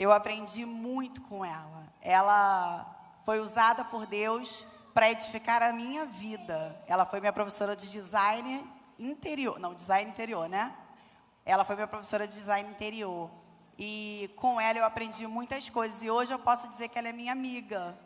eu aprendi muito com ela. Ela foi usada por Deus para edificar a minha vida. Ela foi minha professora de design interior. Não, design interior, né? Ela foi minha professora de design interior. E com ela eu aprendi muitas coisas. E hoje eu posso dizer que ela é minha amiga.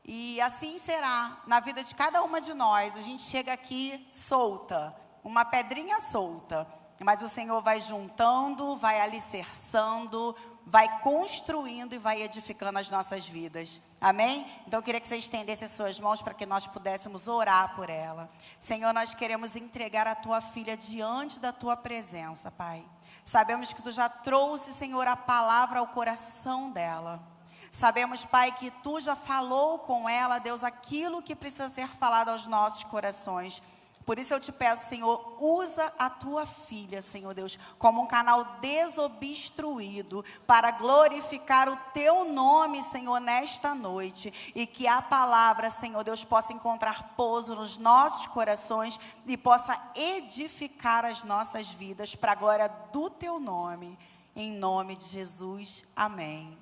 E assim será na vida de cada uma de nós. A gente chega aqui solta, uma pedrinha solta. Mas o Senhor vai juntando, vai alicerçando, vai construindo e vai edificando as nossas vidas. Amém? Então eu queria que você estendesse as suas mãos para que nós pudéssemos orar por ela. Senhor, nós queremos entregar a tua filha diante da tua presença, Pai. Sabemos que tu já trouxe, Senhor, a palavra ao coração dela. Sabemos, Pai, que tu já falou com ela, Deus, aquilo que precisa ser falado aos nossos corações. Por isso eu te peço, Senhor, usa a tua filha, Senhor Deus, como um canal desobstruído para glorificar o teu nome, Senhor, nesta noite. E que a palavra, Senhor Deus, possa encontrar pouso nos nossos corações e possa edificar as nossas vidas para a glória do teu nome. Em nome de Jesus, amém.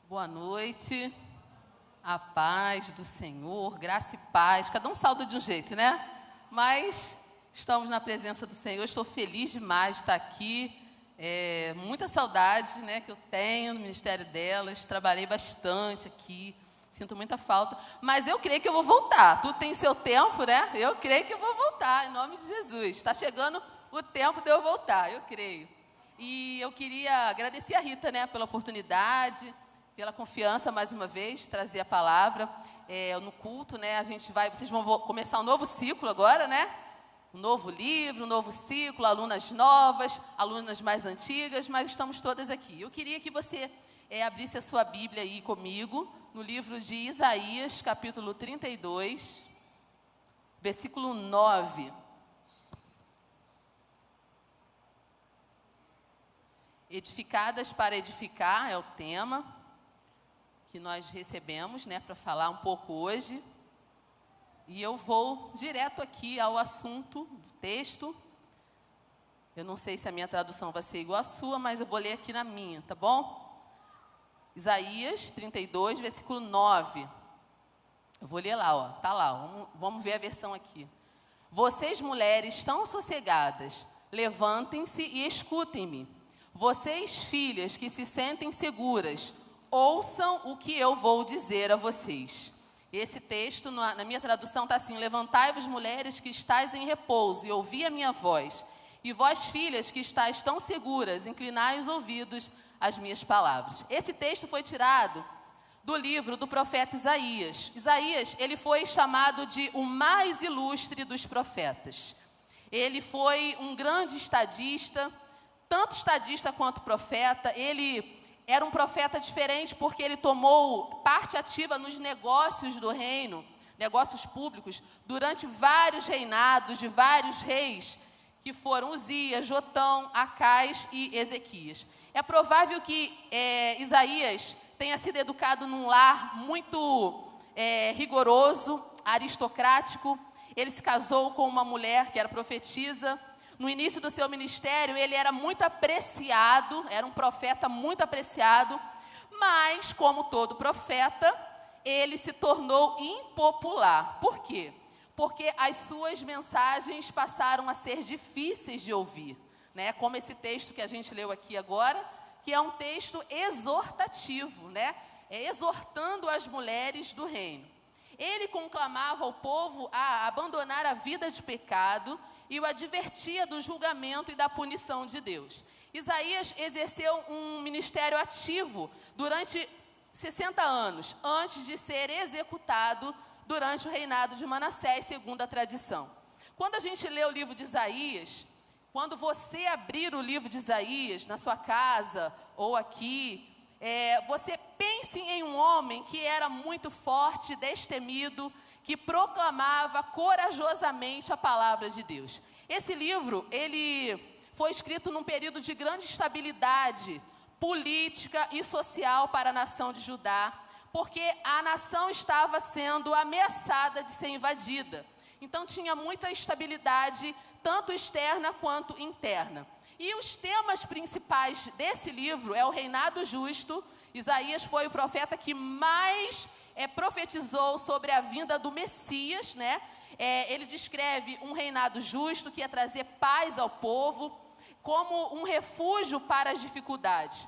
Boa noite, a paz do Senhor, graça e paz. Cada um saúda de um jeito, né? Mas estamos na presença do Senhor. Estou feliz demais de estar aqui. Muita saudade, né, que eu tenho no ministério delas. Trabalhei bastante aqui, sinto muita falta. Mas eu creio que eu vou voltar. Tu tem seu tempo, né? Eu creio que eu vou voltar, em nome de Jesus. Está chegando o tempo de eu voltar, eu creio. E eu queria agradecer a Rita, né, pela oportunidade, pela confiança, mais uma vez, trazer a palavra no culto, né? Vocês vão começar um novo ciclo agora, né? Um novo livro, um novo ciclo, alunas novas, alunas mais antigas, mas estamos todas aqui. Eu queria que você abrisse a sua Bíblia aí comigo, no livro de Isaías, capítulo 32, versículo 9. Edificadas para edificar é o tema que nós recebemos, né, para falar um pouco hoje. E eu vou direto aqui ao assunto do texto. Eu não sei se a minha tradução vai ser igual à sua, mas eu vou ler aqui na minha, tá bom? Isaías 32, versículo 9. Eu vou ler lá, ó, tá lá, vamos ver a versão aqui. Vocês, mulheres, estão sossegadas, levantem-se e escutem-me. Vocês, filhas que se sentem seguras, ouçam o que eu vou dizer a vocês. Esse texto, na minha tradução, está assim: levantai-vos, mulheres que estáis em repouso, e ouvi a minha voz. E vós, filhas que estáis tão seguras, inclinai os ouvidos às minhas palavras. Esse texto foi tirado do livro do profeta Isaías. Isaías, ele foi chamado de o mais ilustre dos profetas. Ele foi um grande estadista, tanto estadista quanto profeta. Ele era um profeta diferente porque ele tomou parte ativa nos negócios do reino, negócios públicos, durante vários reinados de vários reis, que foram Uzias, Jotão, Acais e Ezequias. É provável que Isaías tenha sido educado num lar muito rigoroso, aristocrático. Ele se casou com uma mulher que era profetisa. No início do seu ministério, ele era muito apreciado, era um profeta muito apreciado, mas, como todo profeta, ele se tornou impopular. Por quê? Porque as suas mensagens passaram a ser difíceis de ouvir, né? Como esse texto que a gente leu aqui agora, que é um texto exortativo, né? Exortando as mulheres do reino. Ele conclamava o povo a abandonar a vida de pecado e o advertia do julgamento e da punição de Deus. Isaías exerceu um ministério ativo durante 60 anos, antes de ser executado durante o reinado de Manassés, segundo a tradição. Quando a gente lê o livro de Isaías, quando você abrir o livro de Isaías na sua casa ou aqui, você pense em um homem que era muito forte, destemido, que proclamava corajosamente a palavra de Deus. Esse livro, ele foi escrito num período de grande estabilidade política e social para a nação de Judá, porque a nação estava sendo ameaçada de ser invadida. Então tinha muita estabilidade, tanto externa quanto interna. E os temas principais desse livro é o reinado justo. Isaías foi o profeta que mais profetizou sobre a vinda do Messias, né? Ele descreve um reinado justo que ia trazer paz ao povo, como um refúgio para as dificuldades.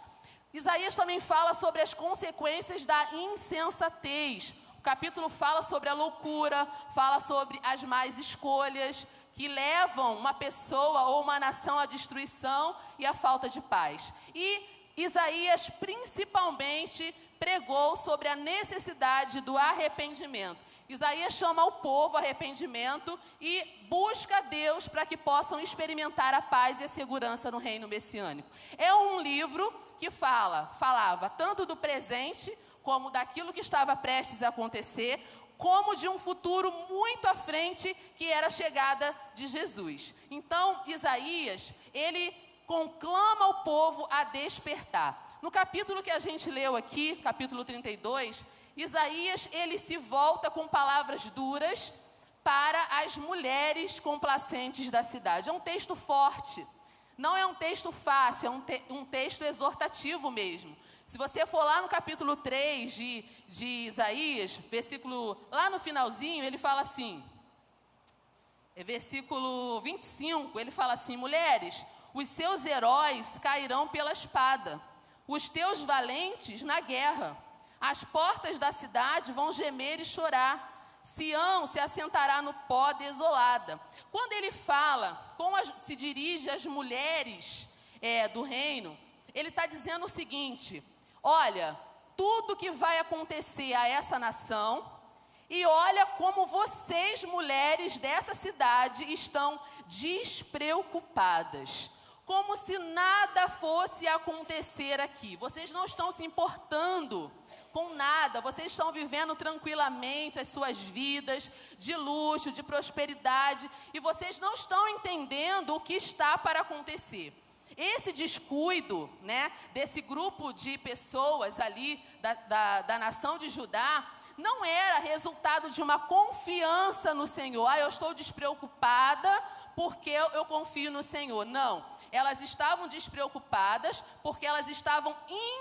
Isaías também fala sobre as consequências da insensatez. O capítulo fala sobre a loucura, fala sobre as más escolhas que levam uma pessoa ou uma nação à destruição e à falta de paz. E Isaías principalmente pregou sobre a necessidade do arrependimento. Isaías chama o povo ao arrependimento e busca Deus para que possam experimentar a paz e a segurança no reino messiânico. É um livro que falava tanto do presente, como daquilo que estava prestes a acontecer, como de um futuro muito à frente, que era a chegada de Jesus. Então, Isaías, ele conclama o povo a despertar. No capítulo que a gente leu aqui, capítulo 32, Isaías, ele se volta com palavras duras para as mulheres complacentes da cidade. É um texto forte, não é um texto fácil, é um texto exortativo mesmo. Se você for lá no capítulo 3 de Isaías, versículo, lá no finalzinho, ele fala assim, versículo 25, ele fala assim: mulheres, os seus heróis cairão pela espada, os teus valentes na guerra. As portas da cidade vão gemer e chorar. Sião se assentará no pó desolada. Quando ele fala, se dirige às mulheres do reino, ele está dizendo o seguinte: olha, tudo que vai acontecer a essa nação, e olha como vocês, mulheres dessa cidade, estão despreocupadas. Como se nada fosse acontecer aqui. Vocês não estão se importando com nada, vocês estão vivendo tranquilamente as suas vidas de luxo, de prosperidade, e vocês não estão entendendo o que está para acontecer. Esse descuido, né, desse grupo de pessoas ali da nação de Judá, não era resultado de uma confiança no Senhor. Eu estou despreocupada porque eu confio no Senhor. Não, elas estavam despreocupadas porque elas estavam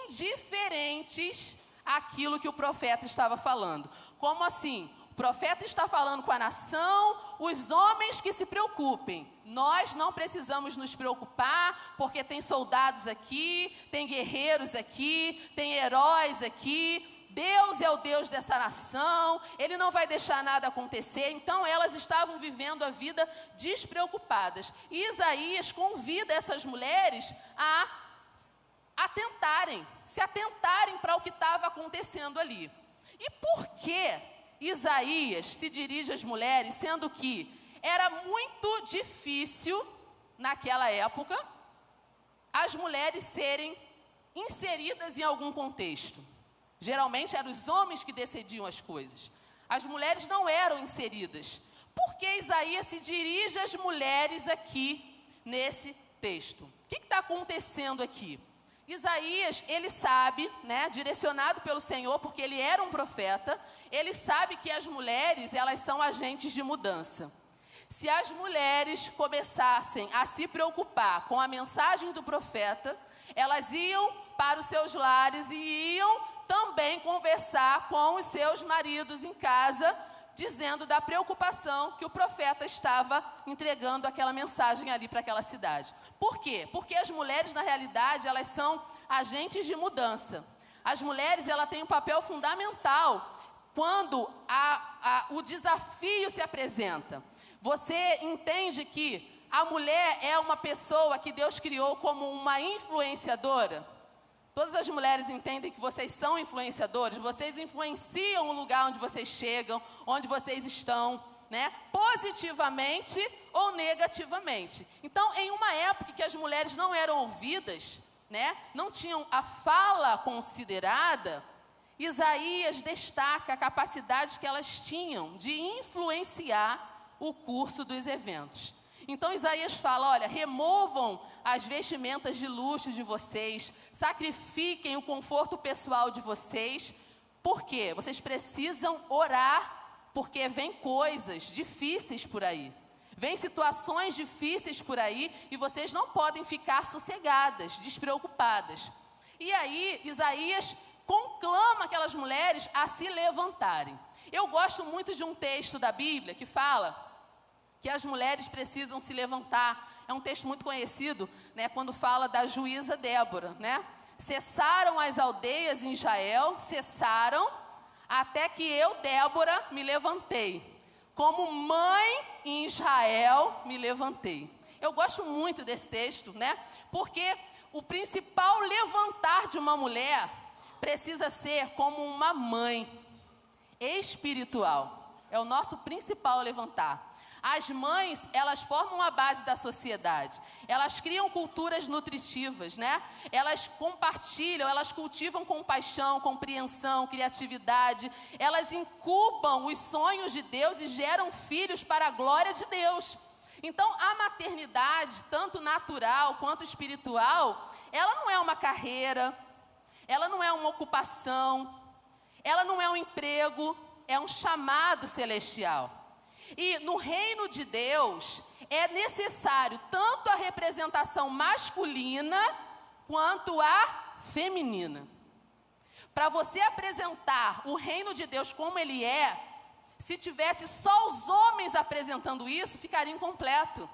indiferentes àquilo que o profeta estava falando. Como assim? O profeta está falando com a nação, os homens que se preocupem. Nós não precisamos nos preocupar, porque tem soldados aqui, tem guerreiros aqui, tem heróis aqui. Deus é o Deus dessa nação, Ele não vai deixar nada acontecer. Então elas estavam vivendo a vida despreocupadas. E Isaías convida essas mulheres a se atentarem para o que estava acontecendo ali. E por que Isaías se dirige às mulheres, sendo que era muito difícil, naquela época, as mulheres serem inseridas em algum contexto? Geralmente eram os homens que decidiam as coisas. As mulheres não eram inseridas. Por que Isaías se dirige às mulheres aqui nesse texto? O que está acontecendo aqui? Isaías, ele sabe, né, direcionado pelo Senhor, porque ele era um profeta, ele sabe que as mulheres, elas são agentes de mudança. Se as mulheres começassem a se preocupar com a mensagem do profeta, elas iam para os seus lares e iam também conversar com os seus maridos em casa, dizendo da preocupação que o profeta estava entregando aquela mensagem ali para aquela cidade. Por quê? Porque as mulheres, na realidade, elas são agentes de mudança. As mulheres, elas têm um papel fundamental quando o desafio se apresenta. Você entende que a mulher é uma pessoa que Deus criou como uma influenciadora? Todas as mulheres entendem que vocês são influenciadores, vocês influenciam o lugar onde vocês chegam, onde vocês estão, né? Positivamente ou negativamente. Então, em uma época que as mulheres não eram ouvidas, né? Não tinham a fala considerada, Isaías destaca a capacidade que elas tinham de influenciar o curso dos eventos. Então Isaías fala: olha, removam as vestimentas de luxo de vocês, sacrifiquem o conforto pessoal de vocês. Por quê? Vocês precisam orar porque vem coisas difíceis por aí. Vem situações difíceis por aí e vocês não podem ficar sossegadas, despreocupadas. E aí, Isaías conclama aquelas mulheres a se levantarem. Eu gosto muito de um texto da Bíblia que fala que as mulheres precisam se levantar. É um texto muito conhecido, né, quando fala da juíza Débora, né? Cessaram as aldeias em Israel, cessaram, até que eu, Débora, me levantei. Como mãe em Israel, me levantei. Eu gosto muito desse texto, né? Porque o principal levantar de uma mulher precisa ser como uma mãe espiritual. É o nosso principal levantar. As mães, elas formam a base da sociedade. Elas criam culturas nutritivas, né? Elas compartilham, elas cultivam compaixão, compreensão, criatividade. Elas incubam os sonhos de Deus e geram filhos para a glória de Deus. Então, a maternidade, tanto natural quanto espiritual, ela não é uma carreira, ela não é uma ocupação, ela não é um emprego, é um chamado celestial. E no reino de Deus é necessário tanto a representação masculina quanto a feminina. Para você apresentar o reino de Deus como ele é, se tivesse só os homens apresentando isso, ficaria incompleto.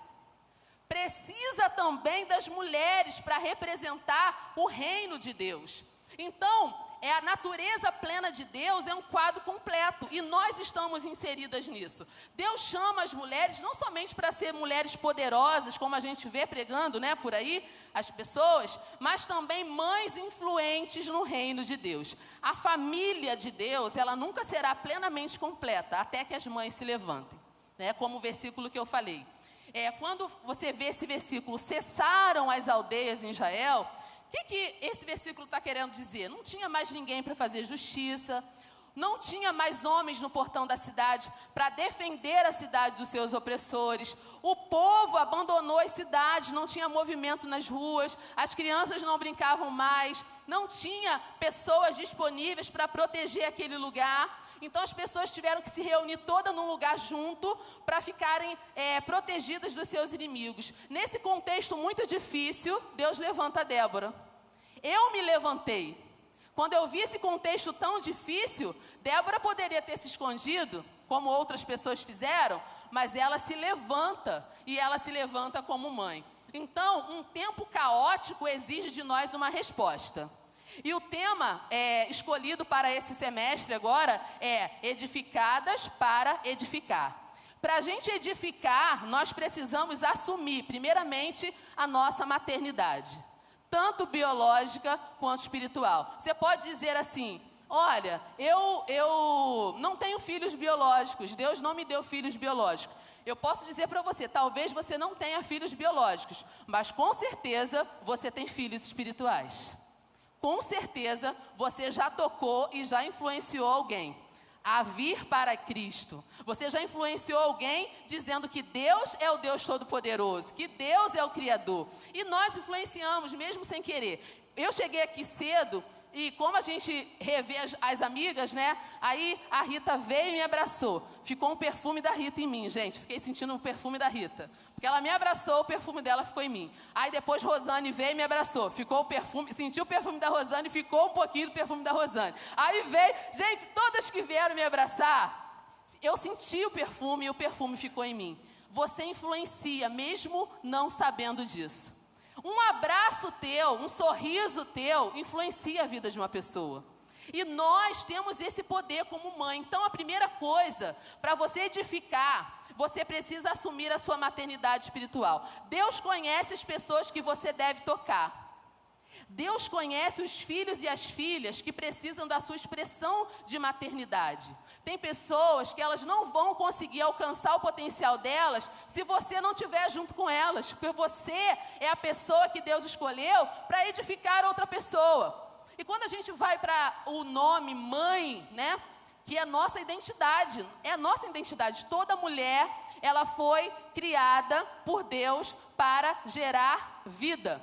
Precisa também das mulheres para representar o reino de Deus. Então, a natureza plena de Deus é um quadro completo e nós estamos inseridas nisso. Deus chama as mulheres não somente para ser mulheres poderosas, como a gente vê pregando, né, por aí, as pessoas, mas também mães influentes no reino de Deus. A família de Deus, ela nunca será plenamente completa até que as mães se levantem, né, como o versículo que eu falei. Quando você vê esse versículo, cessaram as aldeias em Israel, o que esse versículo está querendo dizer? Não tinha mais ninguém para fazer justiça, não tinha mais homens no portão da cidade para defender a cidade dos seus opressores. O povo abandonou as cidades, não tinha movimento nas ruas, as crianças não brincavam mais, não tinha pessoas disponíveis para proteger aquele lugar. Então as pessoas tiveram que se reunir todas num lugar junto para ficarem protegidas dos seus inimigos. Nesse contexto muito difícil, Deus levanta Débora. Eu me levantei. Quando eu vi esse contexto tão difícil, Débora poderia ter se escondido, como outras pessoas fizeram, mas ela se levanta, e ela se levanta como mãe. Então, um tempo caótico exige de nós uma resposta. E o tema escolhido para esse semestre agora é edificadas para edificar. Para a gente edificar, nós precisamos assumir, primeiramente, a nossa maternidade, tanto biológica quanto espiritual. Você pode dizer assim: olha, eu não tenho filhos biológicos, Deus não me deu filhos biológicos. Eu posso dizer para você, talvez você não tenha filhos biológicos, mas com certeza você tem filhos espirituais. Com certeza você já tocou e já influenciou alguém a vir para Cristo. Você já influenciou alguém dizendo que Deus é o Deus Todo-Poderoso, que Deus é o Criador. E nós influenciamos mesmo sem querer. Eu cheguei aqui cedo e como a gente revê as amigas, né? Aí a Rita veio e me abraçou. Ficou um perfume da Rita em mim, gente. Fiquei sentindo um perfume da Rita. Porque ela me abraçou, o perfume dela ficou em mim. Aí depois Rosane veio e me abraçou. Ficou o perfume, senti o perfume da Rosane, ficou um pouquinho do perfume da Rosane. Aí veio, gente, todas que vieram me abraçar, eu senti o perfume e o perfume ficou em mim. Você influencia, mesmo não sabendo disso. Um abraço teu, um sorriso teu, influencia a vida de uma pessoa. E nós temos esse poder como mãe. Então, a primeira coisa, para você edificar, você precisa assumir a sua maternidade espiritual. Deus conhece as pessoas que você deve tocar. Deus conhece os filhos e as filhas que precisam da sua expressão de maternidade. Tem pessoas que elas não vão conseguir alcançar o potencial delas se você não estiver junto com elas, porque você é a pessoa que Deus escolheu para edificar outra pessoa. E quando a gente vai para o nome mãe, né, que é a nossa identidade, Toda mulher, ela foi criada por Deus para gerar vida.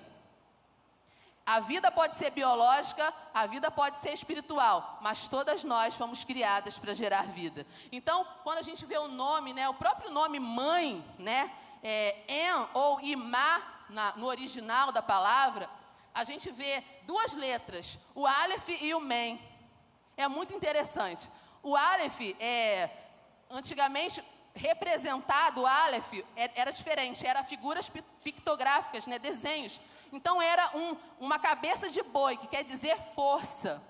A vida pode ser biológica, a vida pode ser espiritual, mas todas nós fomos criadas para gerar vida. Então, quando a gente vê o nome, né, o próprio nome mãe, né, En ou Imá, no original da palavra, a gente vê duas letras, o Aleph e o Mem. É muito interessante. O Aleph, antigamente, representado, o Aleph era diferente, era figuras pictográficas, né, desenhos. Então era uma cabeça de boi, que quer dizer força.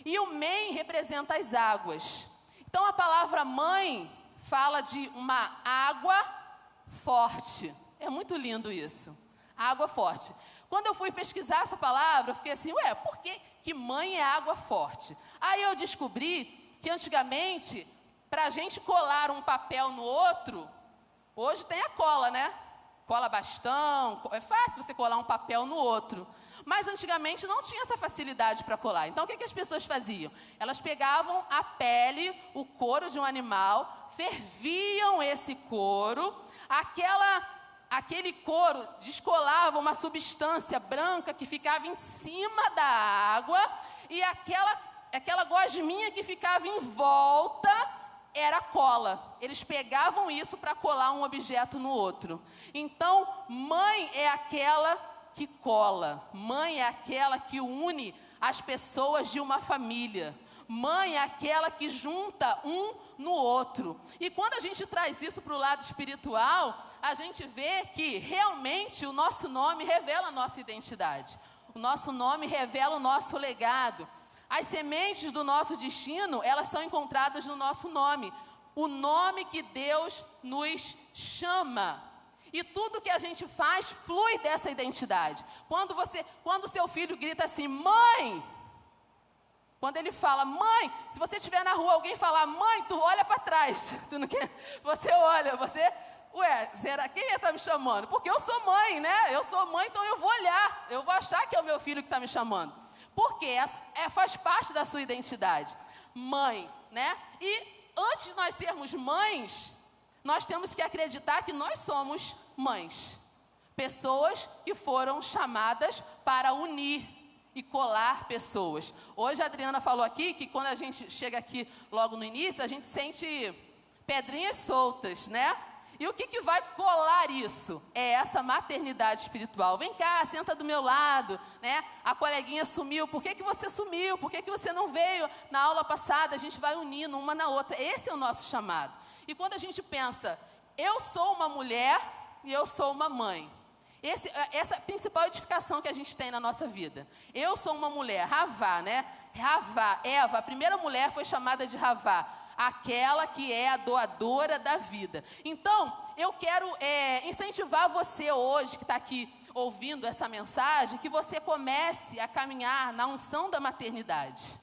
E o Mem representa as águas. Então a palavra mãe fala de uma água forte. É muito lindo isso. Água forte. Quando eu fui pesquisar essa palavra, eu fiquei assim, por que mãe é água forte? Aí eu descobri que antigamente, para a gente colar um papel no outro, hoje tem a cola, né? Cola bastão, é fácil você colar um papel no outro. Mas antigamente não tinha essa facilidade para colar. Então o que as pessoas faziam? Elas pegavam a pele, o couro de um animal, ferviam esse couro, aquele couro descolava uma substância branca que ficava em cima da água e aquela gosminha que ficava em volta era cola. Eles pegavam isso para colar um objeto no outro. Então, mãe é aquela que cola. Mãe é aquela que une as pessoas de uma família. Mãe é aquela que junta um no outro. E quando a gente traz isso para o lado espiritual, a gente vê que realmente o nosso nome revela a nossa identidade. O nosso nome revela o nosso legado. As sementes do nosso destino, elas são encontradas no nosso nome. O nome que Deus nos chama. E tudo que a gente faz flui dessa identidade. Quando seu filho grita assim, mãe, quando ele fala, mãe, se você estiver na rua, alguém falar, mãe, tu olha para trás. Tu não quer? Você olha, será quem está me chamando? Porque eu sou mãe, né? Eu sou mãe, então eu vou olhar. Eu vou achar que é o meu filho que está me chamando. Porque faz parte da sua identidade. Mãe, né? E antes de nós sermos mães, nós temos que acreditar que nós somos mães. Pessoas que foram chamadas para unir e colar pessoas. Hoje a Adriana falou aqui que quando a gente chega aqui logo no início, a gente sente pedrinhas soltas, né? E o que vai colar isso? É essa maternidade espiritual. Vem cá, senta do meu lado, né? A coleguinha sumiu. Por que você sumiu? Por que você não veio na aula passada? A gente vai unindo uma na outra. Esse é o nosso chamado. E quando a gente pensa, eu sou uma mulher e eu sou uma mãe. Essa é a principal edificação que a gente tem na nossa vida. Eu sou uma mulher, Ravá, né? Ravá, Eva, a primeira mulher foi chamada de Ravá. Aquela que é a doadora da vida. Então, eu quero incentivar você hoje, que está aqui ouvindo essa mensagem, que você comece a caminhar na unção da maternidade.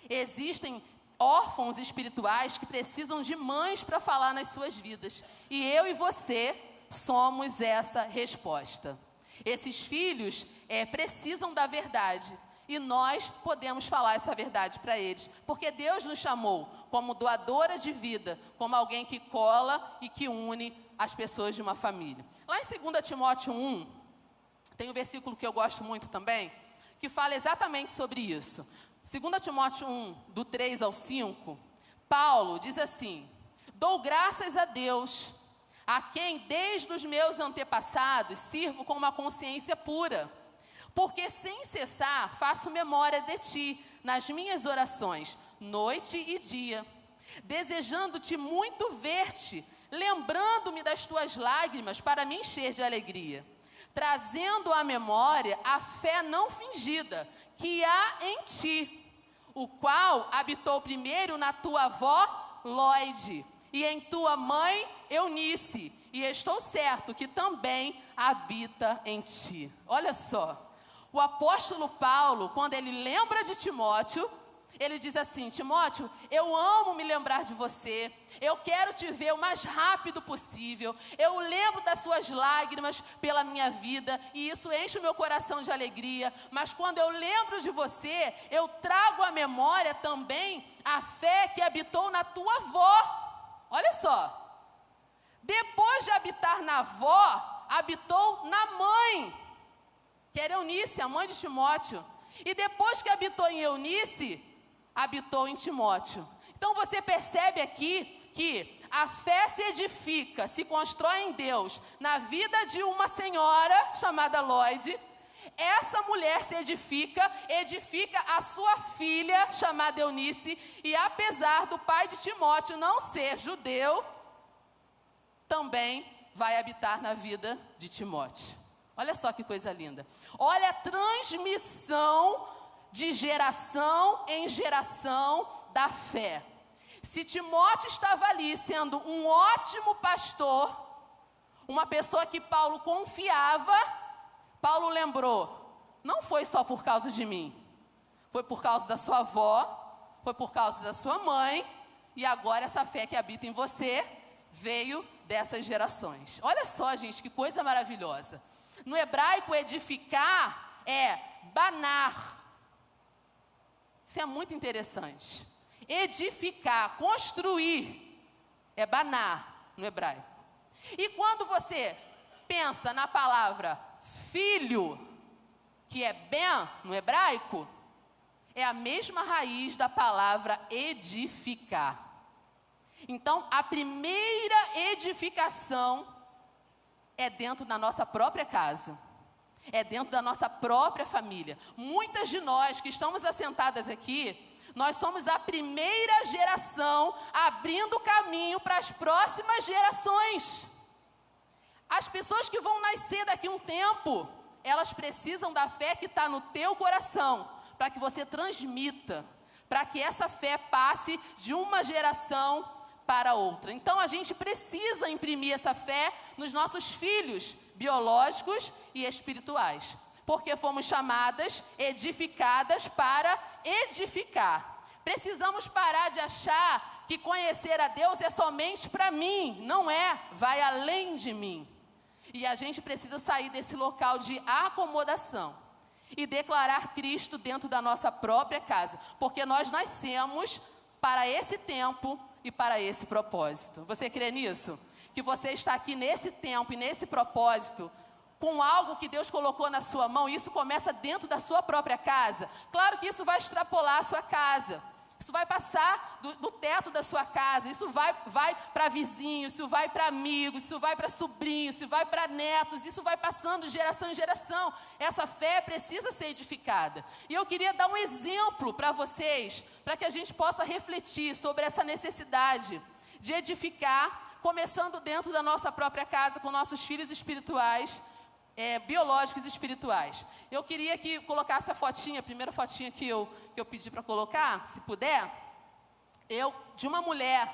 Existem órfãos espirituais que precisam de mães para falar nas suas vidas. E eu e você somos essa resposta. Esses filhos precisam da verdade. E nós podemos falar essa verdade para eles. Porque Deus nos chamou como doadora de vida, como alguém que cola e que une as pessoas de uma família. Lá em 2 Timóteo 1, tem um versículo que eu gosto muito também, que fala exatamente sobre isso. 2 Timóteo 1, do 3 ao 5, Paulo diz assim, dou graças a Deus, a quem desde os meus antepassados sirvo com uma consciência pura, porque sem cessar faço memória de ti nas minhas orações, noite e dia, desejando-te muito ver-te, lembrando-me das tuas lágrimas para me encher de alegria, trazendo à memória a fé não fingida que há em ti, o qual habitou primeiro na tua avó Lóide e em tua mãe Eunice, e estou certo que também habita em ti. Olha só. O apóstolo Paulo, quando ele lembra de Timóteo, ele diz assim, Timóteo, eu amo me lembrar de você, eu quero te ver o mais rápido possível, eu lembro das suas lágrimas pela minha vida, e isso enche o meu coração de alegria, mas quando eu lembro de você, eu trago à memória também a fé que habitou na tua avó. Olha só, depois de habitar na avó, habitou na mãe. que era Eunice, a mãe de Timóteo. E depois que habitou em Eunice, habitou em Timóteo. Então você percebe aqui que a fé se edifica, se constrói em Deus, na vida de uma senhora chamada Lloyd. Essa mulher se edifica a sua filha chamada Eunice, e apesar do pai de Timóteo não ser judeu, também vai habitar na vida de Timóteo. Olha só que coisa linda. Olha a transmissão de geração em geração da fé. Se Timóteo estava ali sendo um ótimo pastor, uma pessoa que Paulo confiava, Paulo lembrou, não foi só por causa de mim, foi por causa da sua avó, foi por causa da sua mãe, e agora essa fé que habita em você veio dessas gerações. Olha só, gente, que coisa maravilhosa. No hebraico, edificar é banar. Isso é muito interessante. Edificar, construir, é banar no hebraico. E quando você pensa na palavra filho, que é ben no hebraico, é a mesma raiz da palavra edificar. Então, a primeira edificação é dentro da nossa própria casa, é dentro da nossa própria família. Muitas de nós que estamos assentadas aqui, nós somos a primeira geração abrindo caminho para as próximas gerações. As pessoas que vão nascer daqui a um tempo, elas precisam da fé que está no teu coração, para que você transmita, para que essa fé passe de uma geração para outra. Então a gente precisa imprimir essa fé nos nossos filhos biológicos e espirituais, porque fomos chamadas, edificadas para edificar. Precisamos parar de achar que conhecer a Deus é somente para mim. Não é, vai além de mim. E a gente precisa sair desse local de acomodação e declarar Cristo dentro da nossa própria casa, porque nós nascemos para esse tempo e para esse propósito. Você crê nisso? Que você está aqui nesse tempo e nesse propósito, com algo que Deus colocou na sua mão, e isso começa dentro da sua própria casa. Claro que isso vai extrapolar a sua casa. Isso vai passar do teto da sua casa, isso vai para vizinhos, isso vai para amigos, isso vai para sobrinhos, isso vai para netos, isso vai passando de geração em geração. Essa fé precisa ser edificada. E eu queria dar um exemplo para vocês, para que a gente possa refletir sobre essa necessidade de edificar, começando dentro da nossa própria casa, com nossos filhos espirituais, biológicos e espirituais. Eu queria que colocasse a fotinha, a primeira fotinha que eu pedi para colocar, se puder, de uma mulher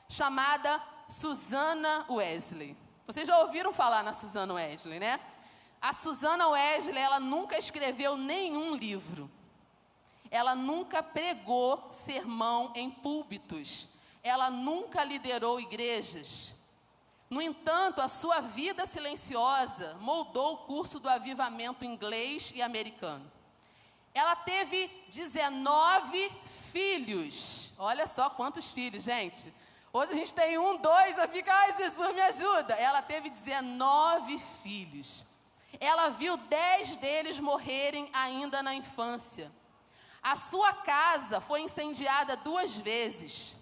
chamada Susana Wesley. Vocês já ouviram falar na Susana Wesley, né? A Susana Wesley, ela nunca escreveu nenhum livro. Ela nunca pregou sermão em púlpitos. Ela nunca liderou igrejas. No entanto, a sua vida silenciosa moldou o curso do avivamento inglês e americano. Ela teve 19 filhos. Olha só quantos filhos, gente. Hoje a gente tem 1, 2, já fica, ai, Jesus, me ajuda. Ela teve 19 filhos. Ela viu 10 deles morrerem ainda na infância. A sua casa foi incendiada 2 vezes.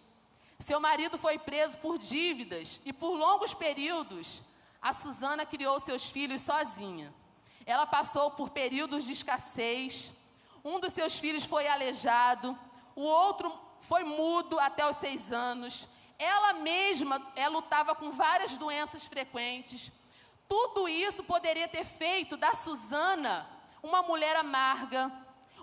Seu marido foi preso por dívidas e por longos períodos, a Susana criou seus filhos sozinha. Ela passou por períodos de escassez, um dos seus filhos foi aleijado, o outro foi mudo até os 6 anos. Ela mesma lutava com várias doenças frequentes. Tudo isso poderia ter feito da Susana uma mulher amarga,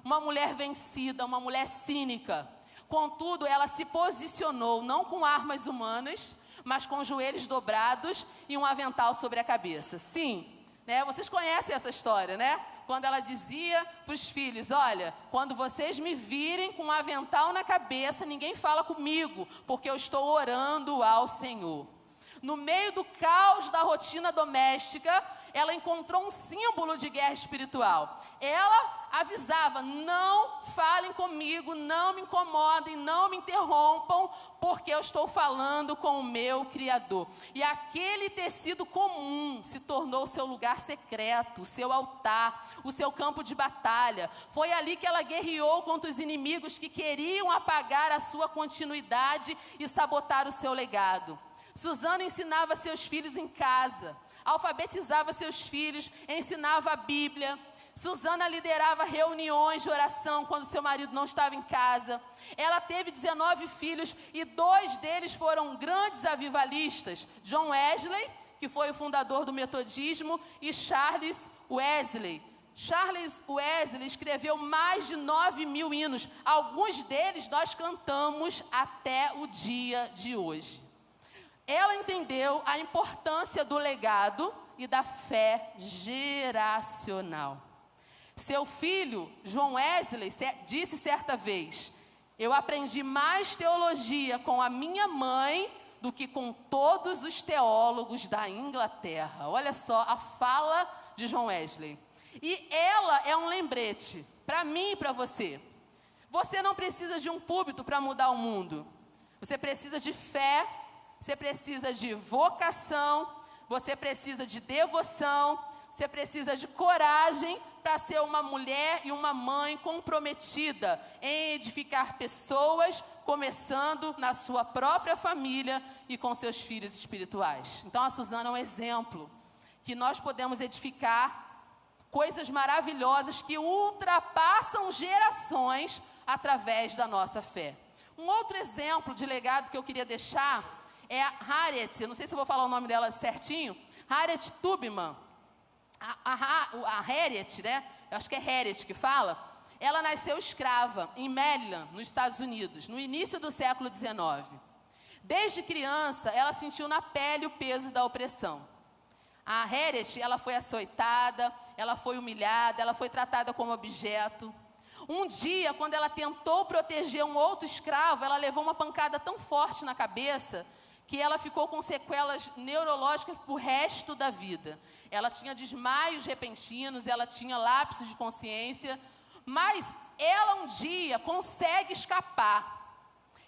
uma mulher vencida, uma mulher cínica. Contudo, ela se posicionou não com armas humanas, mas com joelhos dobrados e um avental sobre a cabeça. Sim, né? Vocês conhecem essa história, né? Quando ela dizia para os filhos, olha, quando vocês me virem com um avental na cabeça, ninguém fala comigo, porque eu estou orando ao Senhor. No meio do caos da rotina doméstica, ela encontrou um símbolo de guerra espiritual. Ela avisava: não falem comigo, não me incomodem, não me interrompam, porque eu estou falando com o meu Criador. E aquele tecido comum se tornou o seu lugar secreto, o seu altar, o seu campo de batalha. Foi ali que ela guerreou contra os inimigos que queriam apagar a sua continuidade e sabotar o seu legado. Susana ensinava seus filhos em casa, alfabetizava seus filhos, ensinava a Bíblia. Susana liderava reuniões de oração quando seu marido não estava em casa. Ela teve 19 filhos e 2 deles foram grandes avivalistas. John Wesley, que foi o fundador do metodismo, e Charles Wesley. Charles Wesley escreveu mais de 9.000 hinos. Alguns deles nós cantamos até o dia de hoje. Ela entendeu a importância do legado e da fé geracional. Seu filho, John Wesley, disse certa vez: eu aprendi mais teologia com a minha mãe do que com todos os teólogos da Inglaterra. Olha só a fala de John Wesley. E ela é um lembrete para mim e para você. Você não precisa de um púlpito para mudar o mundo. Você precisa de fé. Você precisa de vocação, você precisa de devoção, você precisa de coragem para ser uma mulher e uma mãe comprometida em edificar pessoas, começando na sua própria família e com seus filhos espirituais. Então a Susana é um exemplo que nós podemos edificar coisas maravilhosas que ultrapassam gerações através da nossa fé. Um outro exemplo de legado que eu queria deixar é a Harriet, eu não sei se eu vou falar o nome dela certinho, Harriet Tubman. A Harriet, né? Eu acho que é Harriet que fala. Ela nasceu escrava em Maryland, nos Estados Unidos, no início do século XIX. Desde criança, ela sentiu na pele o peso da opressão. A Harriet, ela foi açoitada, ela foi humilhada, ela foi tratada como objeto. Um dia, quando ela tentou proteger um outro escravo, ela levou uma pancada tão forte na cabeça que ela ficou com sequelas neurológicas pro resto da vida. Ela tinha desmaios repentinos, ela tinha lapsos de consciência, mas ela um dia consegue escapar.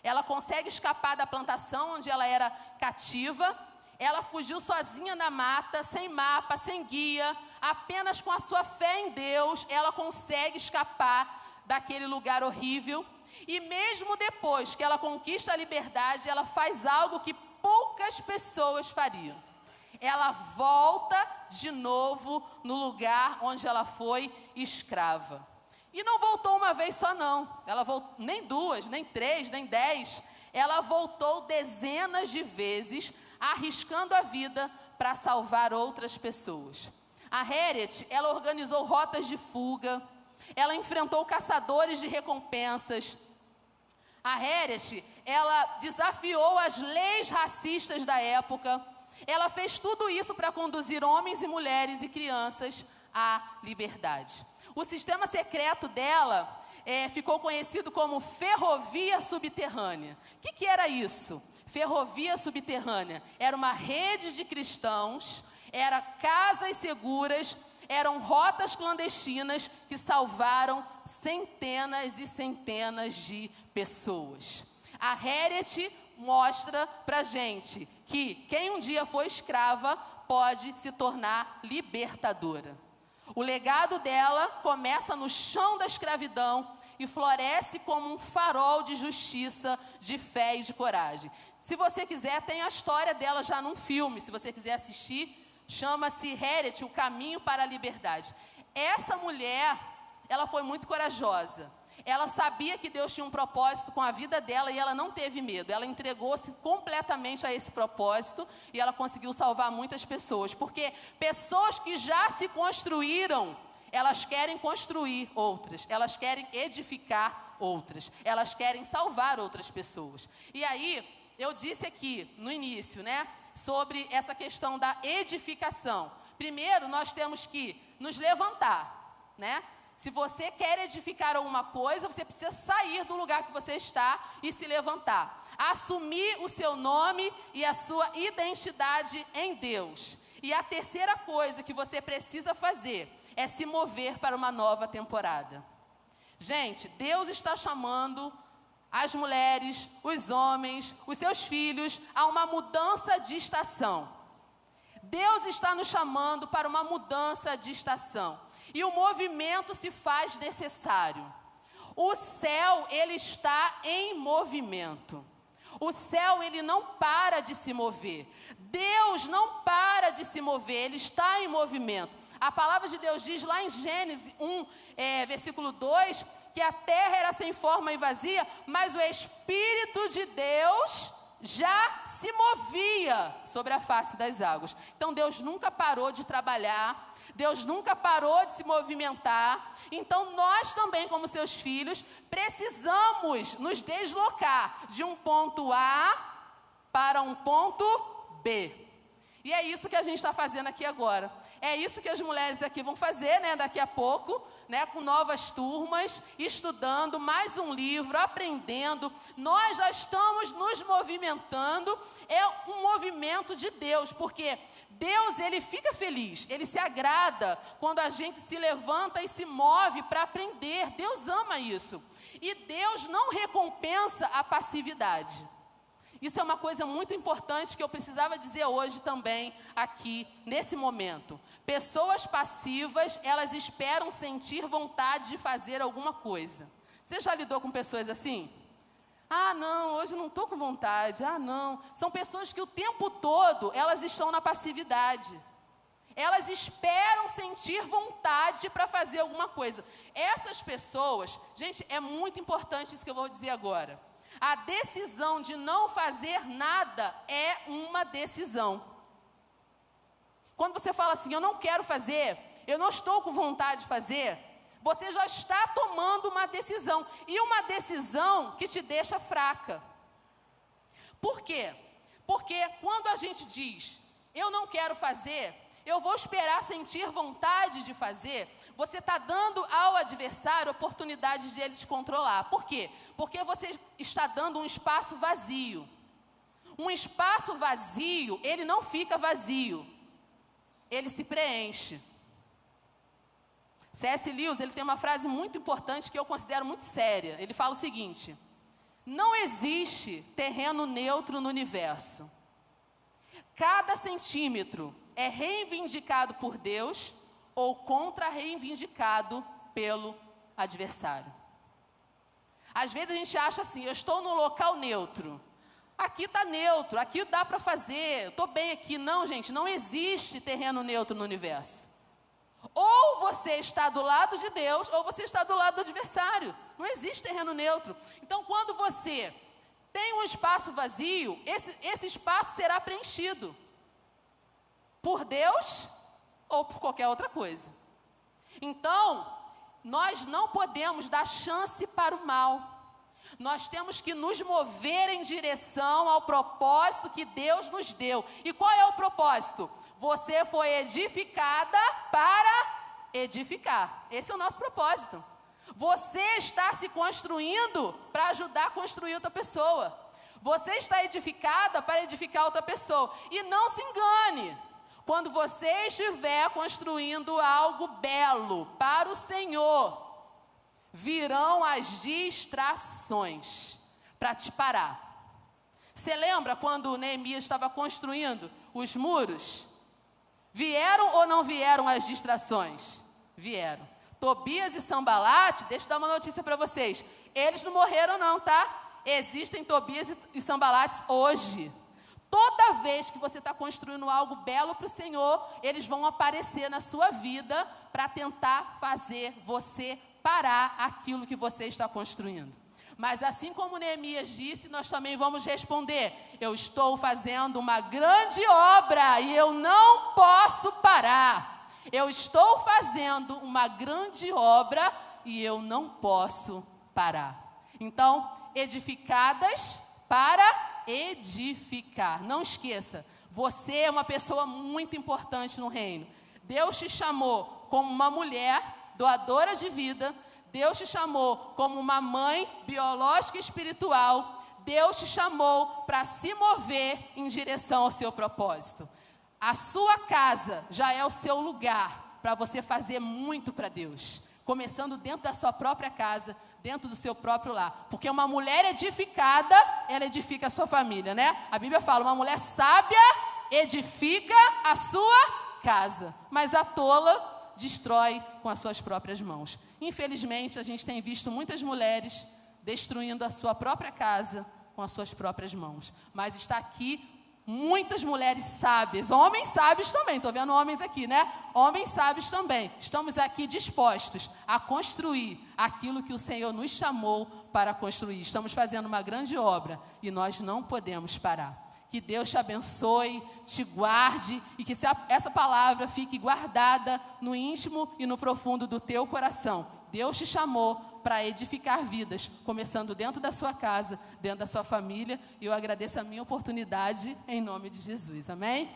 Ela consegue escapar da plantação onde ela era cativa. Ela fugiu sozinha na mata, sem mapa, sem guia, apenas com a sua fé em Deus, ela consegue escapar daquele lugar horrível. E mesmo depois que ela conquista a liberdade, ela faz algo que poucas pessoas fariam. Ela volta de novo no lugar onde ela foi escrava. E não voltou uma vez só não, ela voltou nem 2, nem 3, nem 10. Ela voltou dezenas de vezes, arriscando a vida para salvar outras pessoas. A Harriet, ela organizou rotas de fuga, ela enfrentou caçadores de recompensas. A Harriet, ela desafiou as leis racistas da época. Ela fez tudo isso para conduzir homens e mulheres e crianças à liberdade. O sistema secreto dela ficou conhecido como ferrovia subterrânea. O que era isso? Ferrovia subterrânea. Era uma rede de cristãos, era casas seguras, eram rotas clandestinas que salvaram centenas e centenas de pessoas. A Harriet mostra pra gente que quem um dia foi escrava pode se tornar libertadora. O legado dela começa no chão da escravidão e floresce como um farol de justiça, de fé e de coragem. Se você quiser, tem a história dela já num filme, se você quiser assistir, chama-se Harriet, O Caminho para a Liberdade. Essa mulher, ela foi muito corajosa. Ela sabia que Deus tinha um propósito com a vida dela e ela não teve medo. Ela entregou-se completamente a esse propósito e ela conseguiu salvar muitas pessoas. Porque pessoas que já se construíram, elas querem construir outras, elas querem edificar outras, elas querem salvar outras pessoas. E aí, eu disse aqui no início, né, sobre essa questão da edificação. Primeiro, nós temos que nos levantar, né? Se você quer edificar alguma coisa, você precisa sair do lugar que você está e se levantar. Assumir o seu nome e a sua identidade em Deus. E a terceira coisa que você precisa fazer é se mover para uma nova temporada. Gente, Deus está chamando as mulheres, os homens, os seus filhos a uma mudança de estação. Deus está nos chamando para uma mudança de estação. E o movimento se faz necessário. O céu, ele está em movimento. O céu, ele não para de se mover. Deus não para de se mover, ele está em movimento. A palavra de Deus diz lá em Gênesis 1, versículo 2, que a terra era sem forma e vazia, mas o Espírito de Deus já se movia sobre a face das águas. Então Deus nunca parou de trabalhar, Deus nunca parou de se movimentar. Então nós também, como seus filhos, precisamos nos deslocar de um ponto A para um ponto B. E é isso que a gente está fazendo aqui agora. É isso que as mulheres aqui vão fazer, né, daqui a pouco, né, com novas turmas, estudando mais um livro, aprendendo. Nós já estamos nos movimentando. É um movimento de Deus, porque Deus, ele fica feliz, ele se agrada quando a gente se levanta e se move para aprender. Deus ama isso. E Deus não recompensa a passividade. Isso é uma coisa muito importante que eu precisava dizer hoje também, aqui, nesse momento. Pessoas passivas, elas esperam sentir vontade de fazer alguma coisa. Você já lidou com pessoas assim? Ah, não, hoje não estou com vontade. Ah, não. São pessoas que o tempo todo, elas estão na passividade. Elas esperam sentir vontade para fazer alguma coisa. Essas pessoas, gente, é muito importante isso que eu vou dizer agora. A decisão de não fazer nada é uma decisão. Quando você fala assim, eu não quero fazer, eu não estou com vontade de fazer, você já está tomando uma decisão. E uma decisão que te deixa fraca. Por quê? Porque quando a gente diz, eu não quero fazer, eu vou esperar sentir vontade de fazer, você está dando ao adversário oportunidade de ele te controlar. Por quê? Porque você está dando um espaço vazio. Um espaço vazio, ele não fica vazio. Ele se preenche. C.S. Lewis, ele tem uma frase muito importante que eu considero muito séria. Ele fala o seguinte: não existe terreno neutro no universo. Cada centímetro é reivindicado por Deus ou contra-reivindicado pelo adversário. Às vezes a gente acha assim, eu estou num local neutro. Aqui está neutro, aqui dá para fazer, eu estou bem aqui. Não, gente, não existe terreno neutro no universo. Ou você está do lado de Deus, ou você está do lado do adversário. Não existe terreno neutro. Então, quando você tem um espaço vazio, esse espaço será preenchido por Deus ou por qualquer outra coisa. Então, nós não podemos dar chance para o mal. Nós temos que nos mover em direção ao propósito que Deus nos deu. E qual é o propósito? Você foi edificada para edificar. Esse é o nosso propósito. Você está se construindo para ajudar a construir outra pessoa. Você está edificada para edificar outra pessoa. E não se engane. Quando você estiver construindo algo belo para o Senhor, virão as distrações para te parar. Você lembra quando Neemias estava construindo os muros? Vieram ou não vieram as distrações? Vieram. Tobias e Sambalate, deixa eu dar uma notícia para vocês. Eles não morreram não, tá? Existem Tobias e Sambalates hoje. Toda vez que você está construindo algo belo para o Senhor, eles vão aparecer na sua vida para tentar fazer você parar aquilo que você está construindo. Mas assim como Neemias disse, nós também vamos responder: eu estou fazendo uma grande obra e eu não posso parar. Eu estou fazendo uma grande obra e eu não posso parar. Então, edificadas para edificar. Não esqueça, você é uma pessoa muito importante no reino. Deus te chamou como uma mulher, doadora de vida. Deus te chamou como uma mãe biológica e espiritual. Deus te chamou para se mover em direção ao seu propósito. A sua casa já é o seu lugar para você fazer muito para Deus. Começando dentro da sua própria casa, dentro do seu próprio lar. Porque uma mulher edificada, ela edifica a sua família, né? A Bíblia fala, uma mulher sábia edifica a sua casa. Mas a tola destrói com as suas próprias mãos. Infelizmente, a gente tem visto muitas mulheres destruindo a sua própria casa com as suas próprias mãos. Mas está aqui muitas mulheres sábias, homens sábios também, estou vendo homens aqui, né? Homens sábios também. Estamos aqui dispostos a construir aquilo que o Senhor nos chamou para construir. Estamos fazendo uma grande obra e nós não podemos parar. Que Deus te abençoe, te guarde e que essa palavra fique guardada no íntimo e no profundo do teu coração. Deus te chamou para edificar vidas, começando dentro da sua casa, dentro da sua família. E eu agradeço a minha oportunidade em nome de Jesus. Amém?